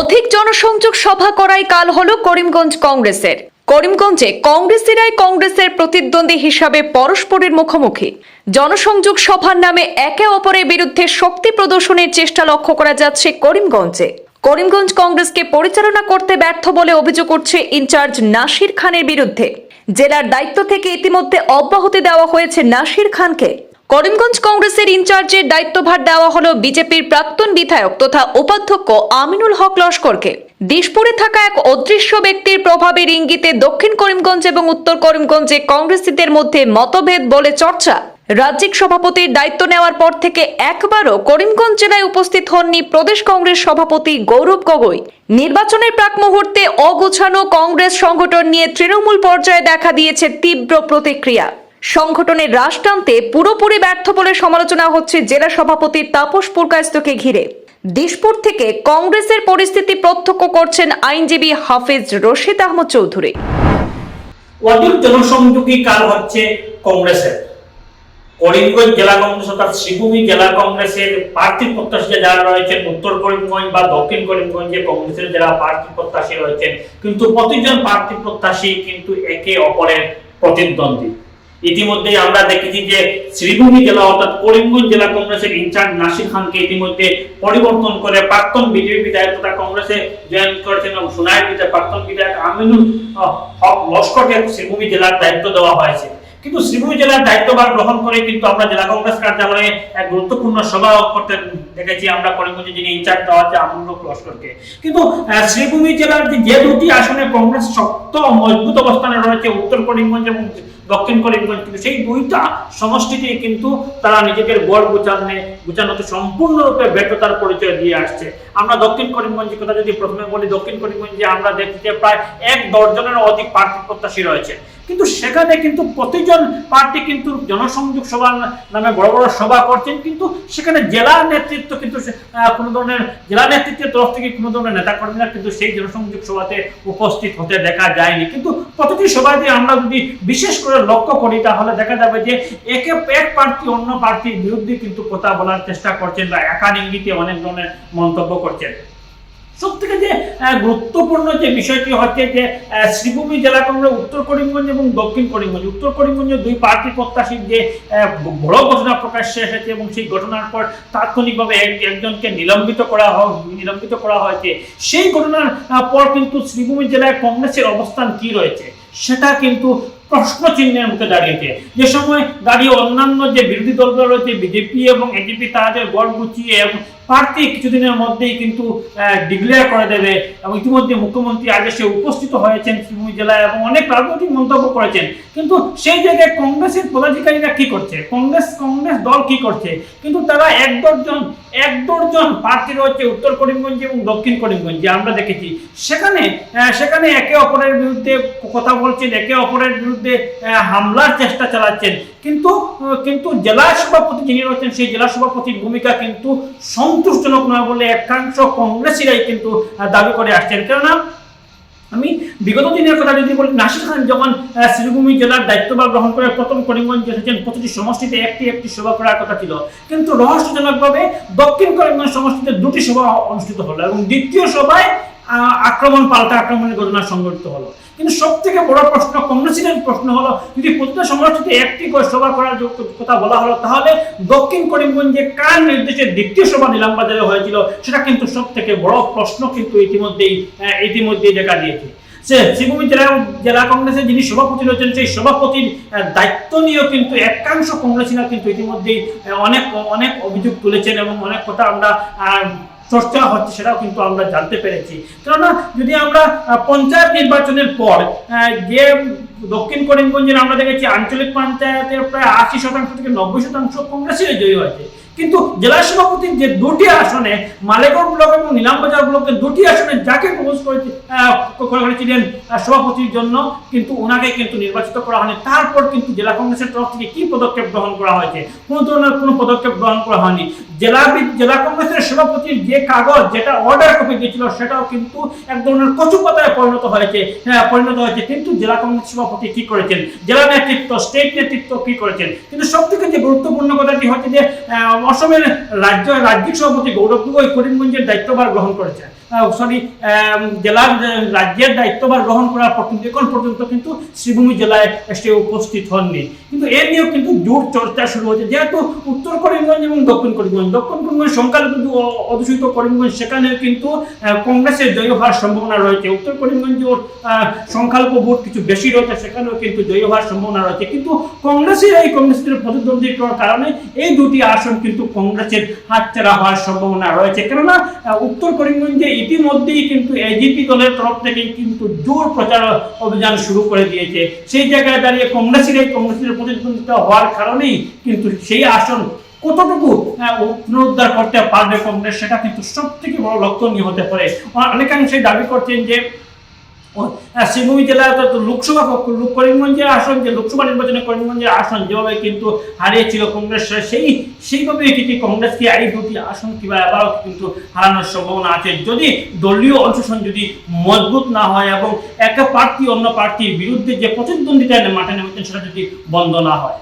অধিক জনসংযোগ সভা করাই কাল হলো করিমগঞ্জ কংগ্রেসের। করিমগঞ্জে কংগ্রেসীরাই কংগ্রেসের প্রতিদ্বন্দ্বী হিসাবে পরস্পরের মুখোমুখি। জনসংযোগ সভার নামে একে অপরের বিরুদ্ধে শক্তি প্রদর্শনের চেষ্টা লক্ষ্য করা যাচ্ছে করিমগঞ্জে। করিমগঞ্জ কংগ্রেসকে পরিচালনা করতে ব্যর্থ বলে অভিযোগ উঠছে ইনচার্জ নাসির খানের বিরুদ্ধে। জেলার দায়িত্ব থেকে ইতিমধ্যে অব্যাহতি দেওয়া হয়েছে নাসির খানকে। করিমগঞ্জ কংগ্রেসের ইনচার্জের দায়িত্বভার দেওয়া হলো বিজেপির প্রাক্তন বিধায়ক তথা উপাধ্যক্ষ আমিনুল হক লস্করকে। দিশপুরে থাকা এক অদৃশ্য ব্যক্তির প্রভাবের ইঙ্গিতে দক্ষিণ করিমগঞ্জ এবং উত্তর করিমগঞ্জে কংগ্রেসীদের মধ্যে মতভেদ বলে চর্চা। রাজ্যিক সভাপতির দায়িত্ব নেওয়ার পর থেকে একবারও করিমগঞ্জ জেলায় উপস্থিত হননি প্রদেশ কংগ্রেস সভাপতি গৌরব গগৈ। নির্বাচনের প্রাক মুহূর্তে অগুছানো কংগ্রেস সংগঠন নিয়ে তৃণমূল পর্যায়ে দেখা দিয়েছে তীব্র প্রতিক্রিয়া। সংগঠনের রাশ টানতে পুরোপুরি ব্যর্থ বলে সমালোচনা হচ্ছে জেলা সভাপতি তাপস পুরকায়স্থকে ঘিরে। দিশপুর থেকে কংগ্রেসের পরিস্থিতি প্রত্যক্ষ করছেন আইনজীবী হাফিজ রশিদ আহমদ চৌধুরী। অধিক জনসংযোগী কাল হচ্ছে কংগ্রেসের। করিমগঞ্জ জেলা কংগ্রেস অর্থাৎ শ্রীভূমি জেলা কংগ্রেসের প্রার্থী প্রত্যাশী যারা রয়েছেন উত্তর করিমগঞ্জ বা দক্ষিণ করিমগঞ্জে কংগ্রেসের যারা প্রার্থী প্রত্যাশী রয়েছেন, কিন্তু প্রতিজন প্রার্থী প্রত্যাশী কিন্তু একে অপরের প্রতিদ্বন্দ্বী। ইতিমধ্যে আমরা দেখেছি যে শ্রীভূমি জেলা অর্থাৎ করিমগঞ্জ জেলা কংগ্রেসের ইনচার্জ নাসির খানকে ইতিমধ্যে পরিবর্তন করে প্রাক্তন বিজেপি বিধায়ক তথা কংগ্রেসে জয়েন করেছেন এবং সোনাইমুড়িতে প্রাক্তন বিধায়ক আমিনুল হক লস্করকে শ্রীভূমি জেলার দায়িত্ব দেওয়া হয়েছে। কিন্তু শ্রীভূমি জেলার দায়িত্বভার গ্রহণ করে কিন্তু আমরা জেলা কংগ্রেস কার্যালয়ে এক গুরুত্বপূর্ণ সভা করতে দেখেছি আমরা করিমগঞ্জে, যিনি ইনচার্জ দেওয়া হচ্ছে আমিনুল হক লস্করকে। কিন্তু শ্রীভূমি জেলার যে দুটি আসনে কংগ্রেস শক্ত মজবুত অবস্থানে রয়েছে, উত্তর করিমগঞ্জ এবং দক্ষিণ করিমগঞ্জ, কিন্তু সেই দুইটা সমষ্টিতে কিন্তু তারা নিজেদের গড় গুছানোতে সম্পূর্ণরূপে ব্যর্থতার পরিচয় দিয়ে আসছে। আমরা দক্ষিণ করিমগঞ্জের কথা যদি প্রথমে বলি, দক্ষিণ করিমগঞ্জে আমরা দেখছি যে প্রায় ১ দর্জনেরও অধিক প্রার্থী প্রত্যাশী রয়েছে, কিন্তু সেখানে কিন্তু প্রতিজন প্রার্থী কিন্তু জনসংযোগ সভা নামে বড় বড় সভা করছেন, কিন্তু সেখানে জেলা নেতৃত্ব কিন্তু কোনো ধরনের জেলা নেতৃত্বের তরফ থেকে কোনো ধরনের নেতাকর্মীরা কিন্তু সেই জনসংযোগ সভাতে উপস্থিত হতে দেখা যায়নি। কিন্তু প্রতিটি সভাতে আমরা যদি বিশেষ করে লক্ষ্য করি তাহলে দেখা যাবে যে এক প্রার্থী অন্য প্রার্থীর বিরুদ্ধে কিন্তু কথা বলার চেষ্টা করছেন বা একান ইঙ্গিতে অনেক ধরনের মন্তব্য করছেন। সবথেকে যে গুরুত্বপূর্ণ যে বিষয়টি হচ্ছে যে শ্রীভূমি জেলা কংগ্রেস উত্তর করিমগঞ্জ এবং দক্ষিণ করিমগঞ্জ, উত্তর করিমগঞ্জে দুই প্রার্থী প্রত্যাশীর যে বড় ঘটনা প্রকাশ্যে এসেছে এবং সেই ঘটনার পর তাৎক্ষণিকভাবে একজনকে নিলম্বিত করা হয়েছে। সেই ঘটনার পর কিন্তু শ্রীভূমি জেলায় কংগ্রেসের অবস্থান কি রয়েছে সেটা কিন্তু প্রশ্ন চিহ্নের মুখে দাঁড়িয়েছে। যে সময় দাঁড়িয়ে অন্যান্য যে বিরোধী দলগুলো রয়েছে বিজেপি এবং এনডিপি তাদের গড় গুছিয়ে এবং প্রার্থী কিছুদিনের মধ্যেই কিন্তু ডিক্লেয়ার করে দেবে এবং ইতিমধ্যে মুখ্যমন্ত্রী আগে সে উপস্থিত হয়েছেন শ্রীভূমি জেলায় এবং অনেক রাজনৈতিক মন্তব্য করেছেন। কিন্তু সেই জায়গায় কংগ্রেসের পদাধিকারীরা কি করছে, কংগ্রেস দল কি করছে, কিন্তু তারা এক দর্জন প্রার্থী রয়েছে উত্তর করিমগঞ্জ এবং দক্ষিণ করিমগঞ্জে আমরা দেখেছি। সেখানে একে অপরের বিরুদ্ধে কথা বলছেন, একে অপরের বিরুদ্ধে হামলার চেষ্টা চালাচ্ছেন। কিন্তু জেলা সভাপতি যিনি রয়েছেন সেই জেলা সভাপতির ভূমিকা কিন্তু সন্তোষজনক নয় বলে একাংশ কংগ্রেসীরাই কিন্তু দাবি করে আসছেন। কেননা আমি বিগত দিনের কথা যদি বলি, নাসির খান যখন শ্রীভূমি জেলার দায়িত্বভার গ্রহণ করে প্রথম করিমগঞ্জ এসেছেন, প্রতিটি সমষ্টিতে একটি সভা করার কথা ছিল, কিন্তু রহস্যজনকভাবে দক্ষিণ করিমগঞ্জ সমষ্টিতে 2টি সভা অনুষ্ঠিত হলো এবং দ্বিতীয় সভায় পাল্টা আক্রমণের ঘটনা সংঘটিত হলো। কিন্তু সব থেকে বড় প্রশ্ন, কংগ্রেসের প্রশ্ন হলো, যদি প্রতিটা সমষ্টিতে একটি সভা করার কথা বলা হলো তাহলে দক্ষিণ করিমগঞ্জে কার নির্দেশে দ্বিতীয় সভা নিলামবাজারে হয়েছিল সেটা কিন্তু সব থেকে বড় প্রশ্ন কিন্তু ইতিমধ্যেই দেখা দিয়েছে। শ্রীভূমি জেলা কংগ্রেসের যিনি সভাপতি রয়েছেন সেই সভাপতির দায়িত্ব নিয়েও কিন্তু একাংশ কংগ্রেসীরা কিন্তু ইতিমধ্যেই অনেক অভিযোগ তুলেছেন এবং অনেক কথা আমরা চর্চা হচ্ছে সেটাও কিন্তু আমরা জানতে পেরেছি। কেননা যদি আমরা পঞ্চায়েত নির্বাচনের পর যে দক্ষিণ করিমগঞ্জের আমরা দেখেছি আঞ্চলিক পঞ্চায়েতের প্রায় 80% থেকে 90% কংগ্রেসের জয়ী হয়েছে, কিন্তু জেলা সভাপতির যে 2টি আসনে মালেগড় ব্লক এবং নিলামবাজার ব্লকের 2টি আসনে যাকে প্রপোজ করেছিলেন সভাপতির জন্য কিন্তু ওনাকে কিন্তু নির্বাচিত করা হয়নি। তারপর কিন্তু জেলা কংগ্রেসের তরফ থেকে কি পদক্ষেপ গ্রহণ করা হয়েছে, কোনো ধরনের কোনো পদক্ষেপ গ্রহণ করা হয়নি। জেলা কংগ্রেসের সভাপতির যে কাগজ যেটা অর্ডার কপি দিয়েছিল সেটাও কিন্তু এক ধরনের কচুপাতায় পরিণত হয়েছে। কিন্তু জেলা কংগ্রেস সভাপতি কি করেছেন, জেলা নেতৃত্ব স্টেট নেতৃত্ব কি করেছেন। কিন্তু সব থেকে যে গুরুত্বপূর্ণ কথাটি হচ্ছে যে অসমের রাজ্যিক সভাপতি গৌরব গগৈ করিমগঞ্জের দায়িত্বভার গ্রহণ করেছেন। জেলার রাজ্যের দায়িত্বভার গ্রহণ করার পর কিন্তু এখন পর্যন্ত কিন্তু শ্রীভূমি জেলায় এসে উপস্থিত হননি। কিন্তু এ নিয়েও কিন্তু জোর চর্চা শুরু হয়েছে, যেহেতু উত্তর করিমগঞ্জ এবং দক্ষিণ করিমগঞ্জ সংখ্যালঘু অধ্যুষিত করিমগঞ্জ, সেখানে কিন্তু কংগ্রেসের জয়ী হওয়ার সম্ভাবনা রয়েছে। উত্তর করিমগঞ্জ সংখ্যালঘু ভোট কিছু বেশি রয়েছে, সেখানেও কিন্তু জয়ী হওয়ার সম্ভাবনা রয়েছে। কিন্তু কংগ্রেসের প্রতিদ্বন্দ্বিতার কারণে এই দুটি আসন কিন্তু কংগ্রেসের হাতছাড়া হওয়ার সম্ভাবনা রয়েছে। কেননা উত্তর করিমগঞ্জে ইতিমধ্যেই কিন্তু এজিপি দলের তরফ থেকে কিন্তু জোর প্রচার অভিযান শুরু করে দিয়েছে। সেই জায়গায় দাঁড়িয়ে কংগ্রেসের প্রতিদ্বন্দ্বিতা হওয়ার কারণেই কিন্তু সেই আসন কতটুকু পুনরুদ্ধার করতে পারবে কংগ্রেস, সেটা কিন্তু সব থেকে বড় লক্ষণীয় হতে পারে। অনেকাংশে দাবি করছেন যে শ্রীভূমি জেলা লোকসভা করিমগঞ্জের আসন, যে লোকসভা নির্বাচনে করিমগঞ্জের আসন যেভাবে কিন্তু হারিয়েছিল কংগ্রেস, সেইভাবে কিন্তু কংগ্রেসকে এই দুটি আসন কিংবা আবারও কিন্তু হারানোর সম্ভাবনা আছে, যদি দলীয় অনুশাসন যদি মজবুত না হয় এবং একটা প্রার্থী অন্য প্রার্থীর বিরুদ্ধে যে প্রতিদ্বন্দ্বিতা মাঠে নেমেছেন সেটা যদি বন্ধ না হয়।